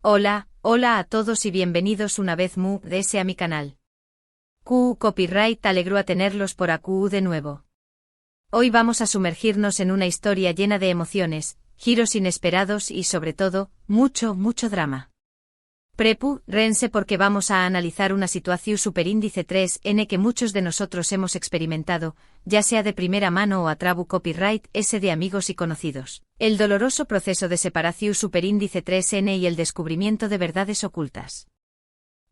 Hola a todos y bienvenidos una vez más a mi canal. QU Copyright alegro a tenerlos por aquí de nuevo. Hoy vamos a sumergirnos en una historia llena de emociones, giros inesperados y sobre todo, mucho drama. Prepárense porque vamos a analizar una situación superíndice 3N que muchos de nosotros hemos experimentado, ya sea de primera mano o a través copyright S de amigos y conocidos. El doloroso proceso de separación superíndice 3N y el descubrimiento de verdades ocultas.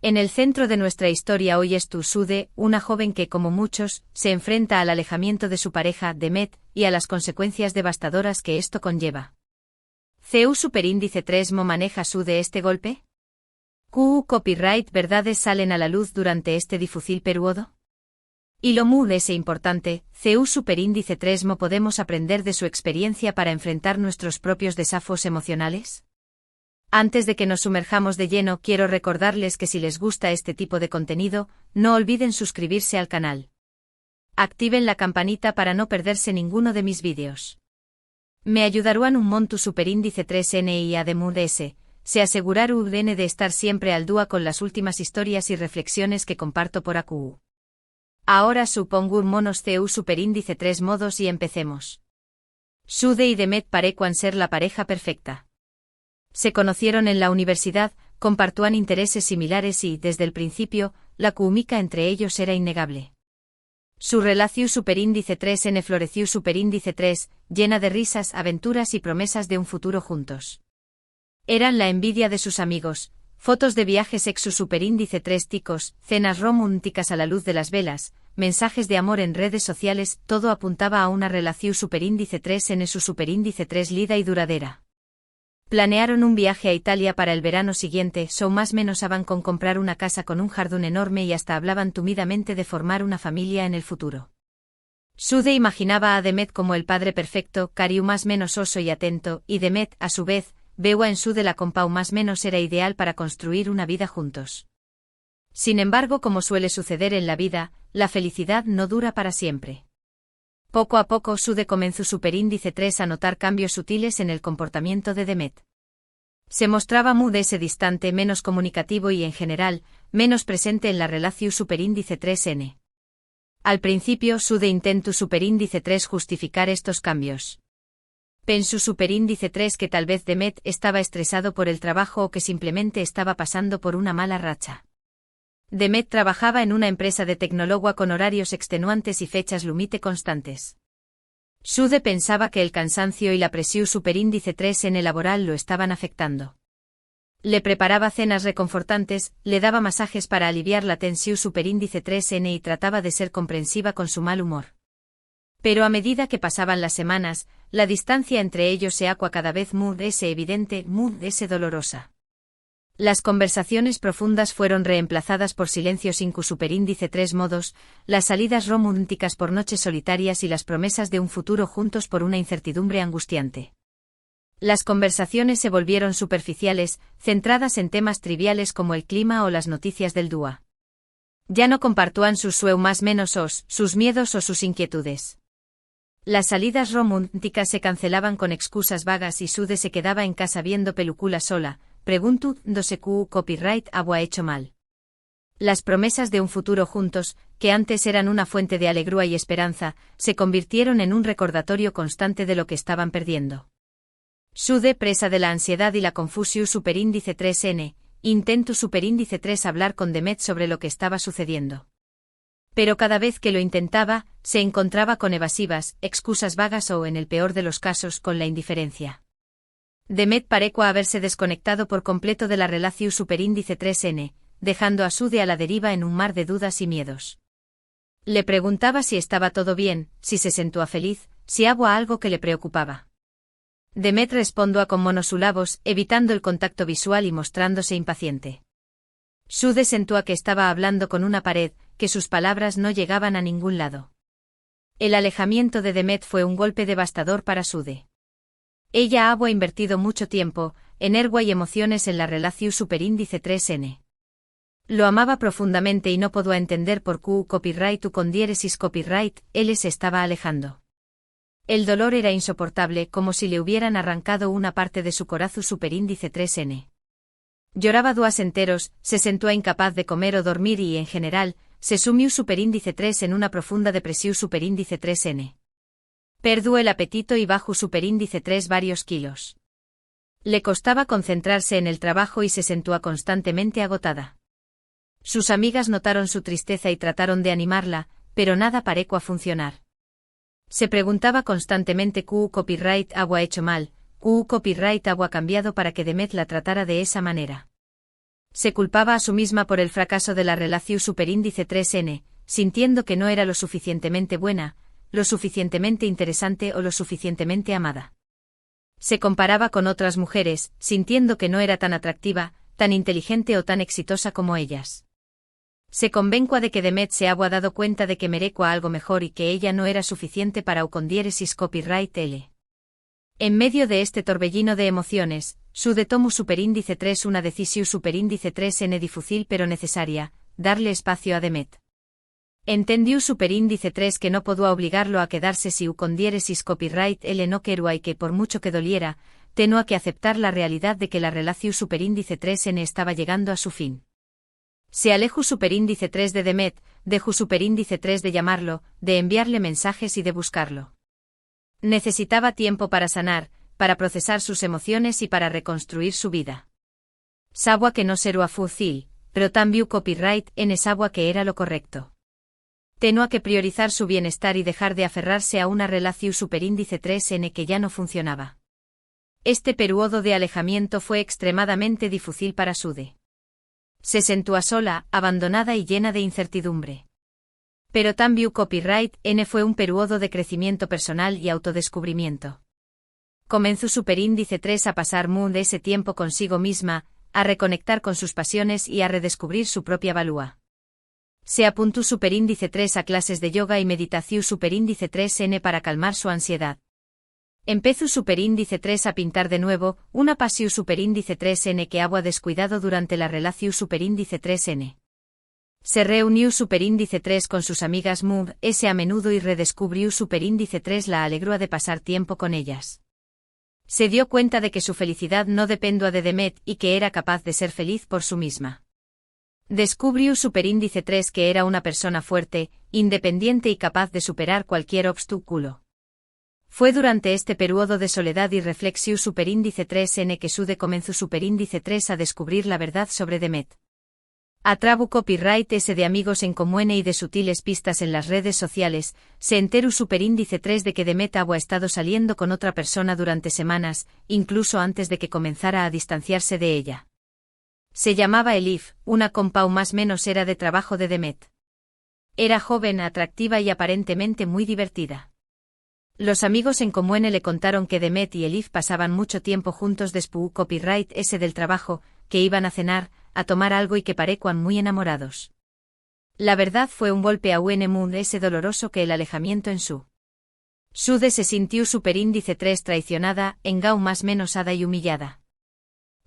En el centro de nuestra historia hoy es Sude, una joven que, como muchos, se enfrenta al alejamiento de su pareja, Demet, y a las consecuencias devastadoras que esto conlleva. ¿CU superíndice 3 maneja Sude este golpe? ¿QU copyright verdades salen a la luz durante este difícil periodo? Y lo es importante, CU superíndice 3 podemos aprender de su experiencia para enfrentar nuestros propios desafíos emocionales? Antes de que nos sumerjamos de lleno, quiero recordarles que si les gusta este tipo de contenido, no olviden suscribirse al canal. Activen la campanita para no perderse ninguno de mis vídeos. Me ayudarán un montón superíndice 3N y además se asegurar de estar siempre al día con las últimas historias y reflexiones que comparto por aquí. Ahora supongo monos CU superíndice 3 modos y empecemos. Sude y Demet parecen ser la pareja perfecta. Se conocieron en la universidad, compartían intereses similares y, desde el principio, la química entre ellos era innegable. Su relación superíndice 3N floreció superíndice 3, llena de risas, aventuras y promesas de un futuro juntos. Eran la envidia de sus amigos, fotos de viajes ex su superíndice 3 ticos, cenas románticas a la luz de las velas, mensajes de amor en redes sociales, todo apuntaba a una relación superíndice 3 en su superíndice 3 lida y duradera. Planearon un viaje a Italia para el verano siguiente, más menos aban con comprar una casa con un jardín enorme y hasta hablaban tímidamente de formar una familia en el futuro. Sude imaginaba a Demet como el padre perfecto, cariu más menos oso y atento, y Demet, a su vez, veua en Sude la compau más menos era ideal para construir una vida juntos. Sin embargo, como suele suceder en la vida, la felicidad no dura para siempre. Poco a poco Sude comenzó superíndice 3 a notar cambios sutiles en el comportamiento de Demet. Se mostraba distante, menos comunicativo y en general, menos presente en la relación superíndice 3N. Al principio Sude intentó superíndice 3 justificar estos cambios. Pensó superíndice 3 que tal vez Demet estaba estresado por el trabajo o que simplemente estaba pasando por una mala racha. Demet trabajaba en una empresa de tecnología con horarios extenuantes y fechas límite constantes. Sude pensaba que el cansancio y la presión superíndice 3 en el laboral lo estaban afectando. Le preparaba cenas reconfortantes, le daba masajes para aliviar la tensión superíndice 3N y trataba de ser comprensiva con su mal humor. Pero a medida que pasaban las semanas, la distancia entre ellos se hacía cada vez más evidente, más dolorosa. Las conversaciones profundas fueron reemplazadas por silencios sin superíndice 3 modos, las salidas románticas por noches solitarias y las promesas de un futuro juntos por una incertidumbre angustiante. Las conversaciones se volvieron superficiales, centradas en temas triviales como el clima o las noticias del día. Ya no compartían sus más menos sus miedos o sus inquietudes. Las salidas románticas se cancelaban con excusas vagas y Sude se quedaba en casa viendo películas sola, preguntándose QU copyright había hecho mal. Las promesas de un futuro juntos, que antes eran una fuente de alegría y esperanza, se convirtieron en un recordatorio constante de lo que estaban perdiendo. Sude, presa de la ansiedad y la confusión superíndice 3N, intentó superíndice 3 hablar con Demet sobre lo que estaba sucediendo. Pero cada vez que lo intentaba, se encontraba con evasivas, excusas vagas o, en el peor de los casos, con la indiferencia. Demet parecía haberse desconectado por completo de la relación superíndice 3N, dejando a Sude a la deriva en un mar de dudas y miedos. Le preguntaba si estaba todo bien, si se sentía feliz, si había algo que le preocupaba. Demet respondió con monosílabos, evitando el contacto visual y mostrándose impaciente. Sude sentía que estaba hablando con una pared, que sus palabras no llegaban a ningún lado. El alejamiento de Demet fue un golpe devastador para Sude. Ella había invertido mucho tiempo, energía y emociones en la relación superíndice 3N. Lo amaba profundamente y no podía entender por qué copyright u con diéresis copyright, él se estaba alejando. El dolor era insoportable, como si le hubieran arrancado una parte de su corazón superíndice 3N. Lloraba días enteros, se sentía incapaz de comer o dormir y, en general, se sumió superíndice 3 en una profunda depresión superíndice 3n. Perdió el apetito y bajó superíndice 3 varios kilos. Le costaba concentrarse en el trabajo y se sentía constantemente agotada. Sus amigas notaron su tristeza y trataron de animarla, pero nada pareció a funcionar. Se preguntaba constantemente ¿Qué copyright había hecho mal? ¿Qué copyright había cambiado para que Demet la tratara de esa manera? Se culpaba a sí misma por el fracaso de la relación superíndice 3n, sintiendo que no era lo suficientemente buena, lo suficientemente interesante o lo suficientemente amada. Se comparaba con otras mujeres, sintiendo que no era tan atractiva, tan inteligente o tan exitosa como ellas. Se convencua de que Demet se había dado cuenta de que merecua algo mejor y que ella no era suficiente para con diéresis copyright L. En medio de este torbellino de emociones, Sude tomó superíndice 3 una decisión superíndice 3n difícil pero necesaria, darle espacio a Demet. Entendió superíndice 3 que no podía obligarlo a quedarse si con diéresis copyright L no quería y que por mucho que doliera, tenía que aceptar la realidad de que la relación superíndice 3n estaba llegando a su fin. Se alejó superíndice 3 de Demet, dejó superíndice 3 de llamarlo, de enviarle mensajes y de buscarlo. Necesitaba tiempo para sanar, para procesar sus emociones y para reconstruir su vida. Sabía que no sería fácil, pero también copyright N sabía que era lo correcto. Tenía que priorizar su bienestar y dejar de aferrarse a una relación superíndice 3n que ya no funcionaba. Este periodo de alejamiento fue extremadamente difícil para Sude. Se sentía sola, abandonada y llena de incertidumbre. Pero también copyright N fue un periodo de crecimiento personal y autodescubrimiento. Comenzó superíndice 3 a pasar de ese tiempo consigo misma, a reconectar con sus pasiones y a redescubrir su propia valía. Se apuntó superíndice 3 a clases de yoga y meditación superíndice 3n para calmar su ansiedad. Empezó superíndice 3 a pintar de nuevo, una pasión superíndice 3n que había descuidado durante la relación superíndice 3n. Se reunió superíndice 3 con sus amigas a menudo y redescubrió superíndice 3 la alegró de pasar tiempo con ellas. Se dio cuenta de que su felicidad no dependía de Demet y que era capaz de ser feliz por sí misma. Descubrió superíndice 3 que era una persona fuerte, independiente y capaz de superar cualquier obstáculo. Fue durante este periodo de soledad y reflexión superíndice 3n que Sude comenzó superíndice 3 a descubrir la verdad sobre Demet. A través copyright S de amigos en común y de sutiles pistas en las redes sociales, se enteró superíndice 3 de que Demet había estado saliendo con otra persona durante semanas, incluso antes de que comenzara a distanciarse de ella. Se llamaba Elif, una compa más menos era de trabajo de Demet. Era joven, atractiva y aparentemente muy divertida. Los amigos en común le contaron que Demet y Elif pasaban mucho tiempo juntos después copyright S del trabajo, que iban a cenar, a tomar algo y que parecían muy enamorados. La verdad fue un golpe a ese doloroso que el alejamiento en su. Sude se sintió superíndice 3 traicionada, engau más menosada y humillada.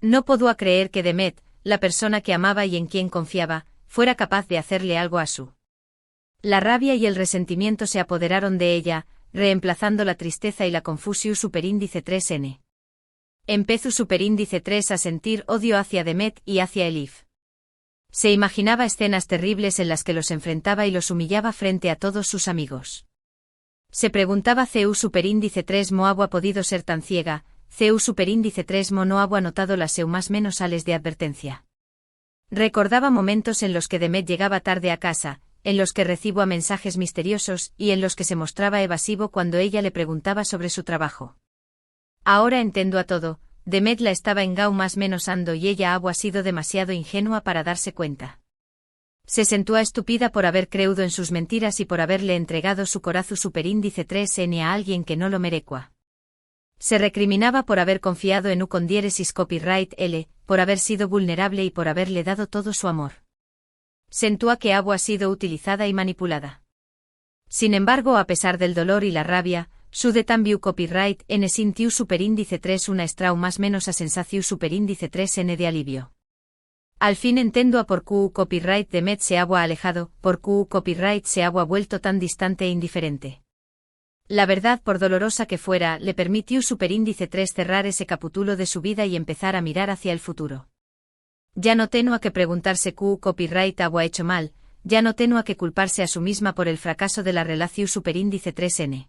No podía creer que Demet, la persona que amaba y en quien confiaba, fuera capaz de hacerle algo a su. La rabia y el resentimiento se apoderaron de ella, reemplazando la tristeza y la confusión superíndice 3n. Empezó superíndice 3 a sentir odio hacia Demet y hacia Elif. Se imaginaba escenas terribles en las que los enfrentaba y los humillaba frente a todos sus amigos. Se preguntaba CU superíndice 3 mo había podido ser tan ciega, CU superíndice 3 mo no había notado las seu más menos sales de advertencia. Recordaba momentos en los que Demet llegaba tarde a casa, en los que recibía mensajes misteriosos y en los que se mostraba evasivo cuando ella le preguntaba sobre su trabajo. Ahora entiendo a todo, Demet la estaba engau más menosando y ella había sido demasiado ingenua para darse cuenta. Se sentía estúpida por haber creído en sus mentiras y por haberle entregado su corazón superíndice 3n a alguien que no lo merecua. Se recriminaba por haber confiado en con diéresis copyright L, por haber sido vulnerable y por haberle dado todo su amor. Sentía que había sido utilizada y manipulada. Sin embargo, a pesar del dolor y la rabia, Sude también copyright N sintió superíndice 3 una estrau más menos a sensación superíndice 3n de alivio. Al fin entiendo a por qué copyright Demet se había alejado, por qué copyright se había vuelto tan distante e indiferente. La verdad, por dolorosa que fuera, le permitió superíndice 3 cerrar ese capítulo de su vida y empezar a mirar hacia el futuro. Ya no tengo que preguntarse qué copyright ha hecho mal, ya no tengo que culparse a sí misma por el fracaso de la relación superíndice 3n.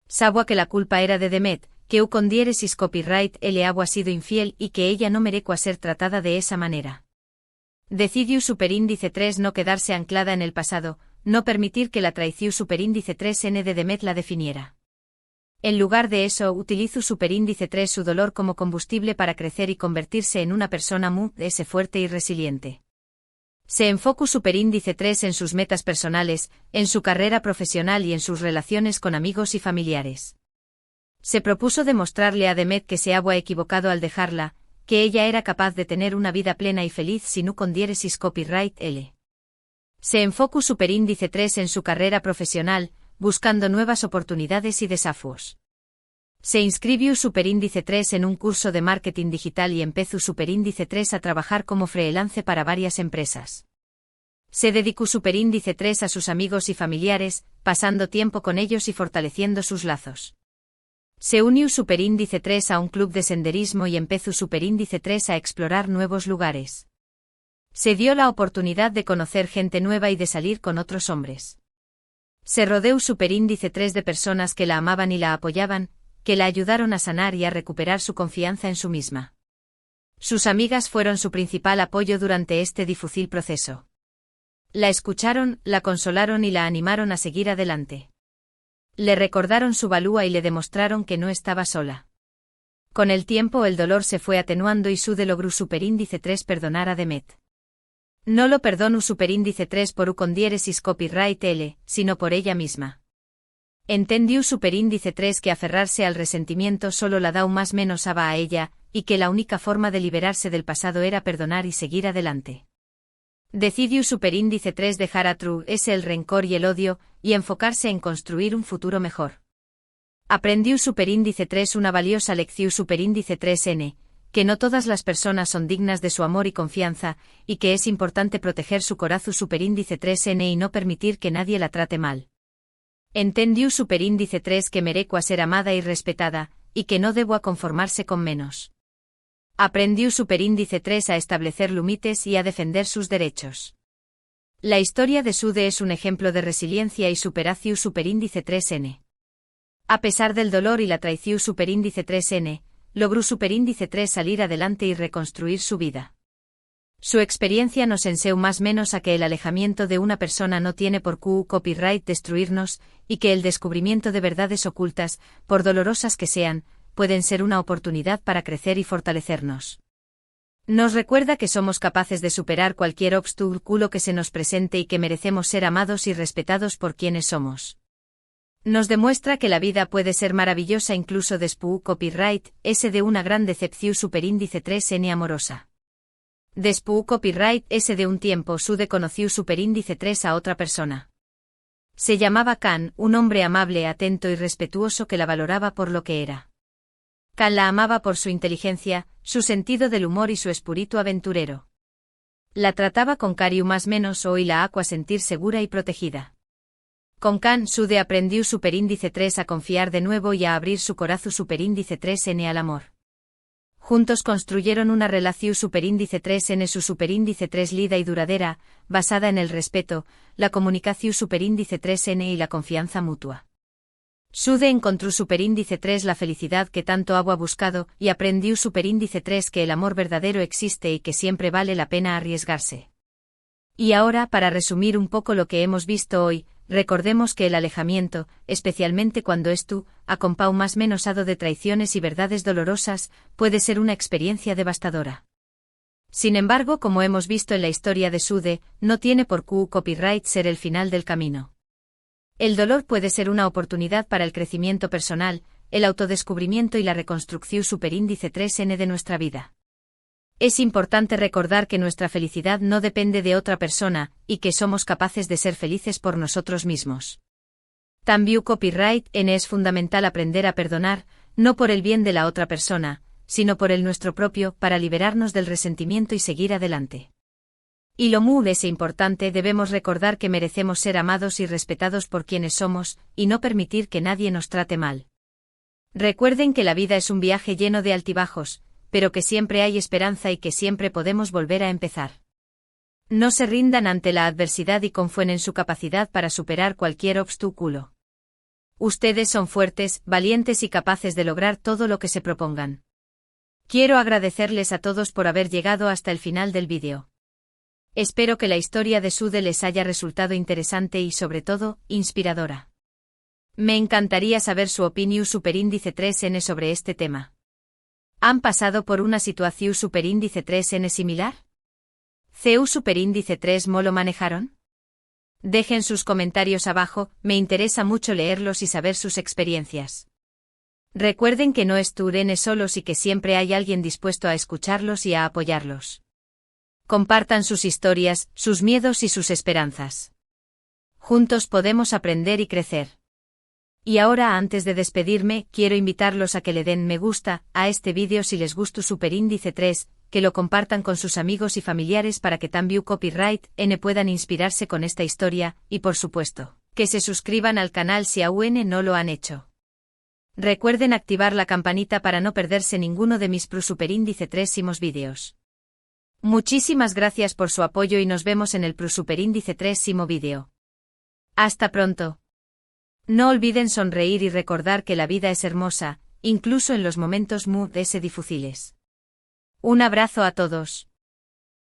Sabía que la culpa era de Demet, que con diéresis copyright le ha sido infiel y que ella no merecua ser tratada de esa manera. Decidió superíndice 3 no quedarse anclada en el pasado, no permitir que la traición superíndice 3n de Demet la definiera. En lugar de eso, utilizó superíndice 3 su dolor como combustible para crecer y convertirse en una persona fuerte y resiliente. Se enfocó superíndice 3 en sus metas personales, en su carrera profesional y en sus relaciones con amigos y familiares. Se propuso demostrarle a Demet que se había equivocado al dejarla, que ella era capaz de tener una vida plena y feliz si no con diéresis copyright L. Se enfocó superíndice 3 en su carrera profesional, buscando nuevas oportunidades y desafíos. Se inscribió superíndice 3 en un curso de marketing digital y empezó superíndice 3 a trabajar como freelance para varias empresas. Se dedicó superíndice 3 a sus amigos y familiares, pasando tiempo con ellos y fortaleciendo sus lazos. Se unió superíndice 3 a un club de senderismo y empezó superíndice 3 a explorar nuevos lugares. Se dio la oportunidad de conocer gente nueva y de salir con otros hombres. Se rodeó superíndice 3 de personas que la amaban y la apoyaban, que la ayudaron a sanar y a recuperar su confianza en sí misma. Sus amigas fueron su principal apoyo durante este difícil proceso. La escucharon, la consolaron y la animaron a seguir adelante. Le recordaron su valía y le demostraron que no estaba sola. Con el tiempo el dolor se fue atenuando y Sude logró superíndice 3 perdonar a Demet. No lo perdonó superíndice 3 por con diéresis copyright L, sino por ella misma. Entendió superíndice 3 que aferrarse al resentimiento solo la da más menos a ella, y que la única forma de liberarse del pasado era perdonar y seguir adelante. Decidió superíndice 3 dejar atrás el rencor y el odio, y enfocarse en construir un futuro mejor. Aprendió superíndice 3 una valiosa lección superíndice 3n, que no todas las personas son dignas de su amor y confianza, y que es importante proteger su corazón superíndice 3n y no permitir que nadie la trate mal. Entendió superíndice 3 que merecua ser amada y respetada, y que no debo conformarse con menos. Aprendió superíndice 3 a establecer límites y a defender sus derechos. La historia de Sude es un ejemplo de resiliencia y superación superíndice 3n. A pesar del dolor y la traición superíndice 3n, logró superíndice 3 salir adelante y reconstruir su vida. Su experiencia nos enseñó más menos a que el alejamiento de una persona no tiene por copyright destruirnos, y que el descubrimiento de verdades ocultas, por dolorosas que sean, pueden ser una oportunidad para crecer y fortalecernos. Nos recuerda que somos capaces de superar cualquier obstáculo que se nos presente y que merecemos ser amados y respetados por quienes somos. Nos demuestra que la vida puede ser maravillosa incluso después copyright S de una gran decepción superíndice 3n amorosa. Después copyright S de un tiempo Sude conoció superíndice 3 a otra persona. Se llamaba Kan, un hombre amable, atento y respetuoso que la valoraba por lo que era. Kan la amaba por su inteligencia, su sentido del humor y su espíritu aventurero. La trataba con cariño más menos y la hacía sentir segura y protegida. Con Kan Sude aprendió superíndice 3 a confiar de nuevo y a abrir su corazón superíndice 3n al amor. Juntos construyeron una relación superíndice 3n su superíndice 3 lida y duradera, basada en el respeto, la comunicación superíndice 3n y la confianza mutua. Sude encontró superíndice 3 la felicidad que tanto había buscado y aprendió superíndice 3 que el amor verdadero existe y que siempre vale la pena arriesgarse. Y ahora, para resumir un poco lo que hemos visto hoy, recordemos que el alejamiento, especialmente cuando acompañado más menosado de traiciones y verdades dolorosas, puede ser una experiencia devastadora. Sin embargo, como hemos visto en la historia de Sude, no tiene por copyright ser el final del camino. El dolor puede ser una oportunidad para el crecimiento personal, el autodescubrimiento y la reconstrucción superíndice 3n de nuestra vida. Es importante recordar que nuestra felicidad no depende de otra persona, y que somos capaces de ser felices por nosotros mismos. También copyright N es fundamental aprender a perdonar, no por el bien de la otra persona, sino por el nuestro propio, para liberarnos del resentimiento y seguir adelante. Y lo es importante, debemos recordar que merecemos ser amados y respetados por quienes somos, y no permitir que nadie nos trate mal. Recuerden que la vida es un viaje lleno de altibajos, pero que siempre hay esperanza y que siempre podemos volver a empezar. No se rindan ante la adversidad y confíen en su capacidad para superar cualquier obstáculo. Ustedes son fuertes, valientes y capaces de lograr todo lo que se propongan. Quiero agradecerles a todos por haber llegado hasta el final del vídeo. Espero que la historia de Sude les haya resultado interesante y sobre todo, inspiradora. Me encantaría saber su opinión superíndice 3n sobre este tema. ¿Han pasado por una situación superíndice 3n similar? ¿CU superíndice 3 mo lo manejaron? Dejen sus comentarios abajo, me interesa mucho leerlos y saber sus experiencias. Recuerden que no estén solos y que siempre hay alguien dispuesto a escucharlos y a apoyarlos. Compartan sus historias, sus miedos y sus esperanzas. Juntos podemos aprender y crecer. Y ahora, antes de despedirme, quiero invitarlos a que le den me gusta a este vídeo si les gustó superíndice 3, que lo compartan con sus amigos y familiares para que también Copyright N puedan inspirarse con esta historia, y por supuesto, que se suscriban al canal si aún no lo han hecho. Recuerden activar la campanita para no perderse ninguno de mis superíndice 3 vídeos. Muchísimas gracias por su apoyo y nos vemos en el superíndice 3 vídeo. Hasta pronto. No olviden sonreír y recordar que la vida es hermosa, incluso en los momentos difíciles. Un abrazo a todos.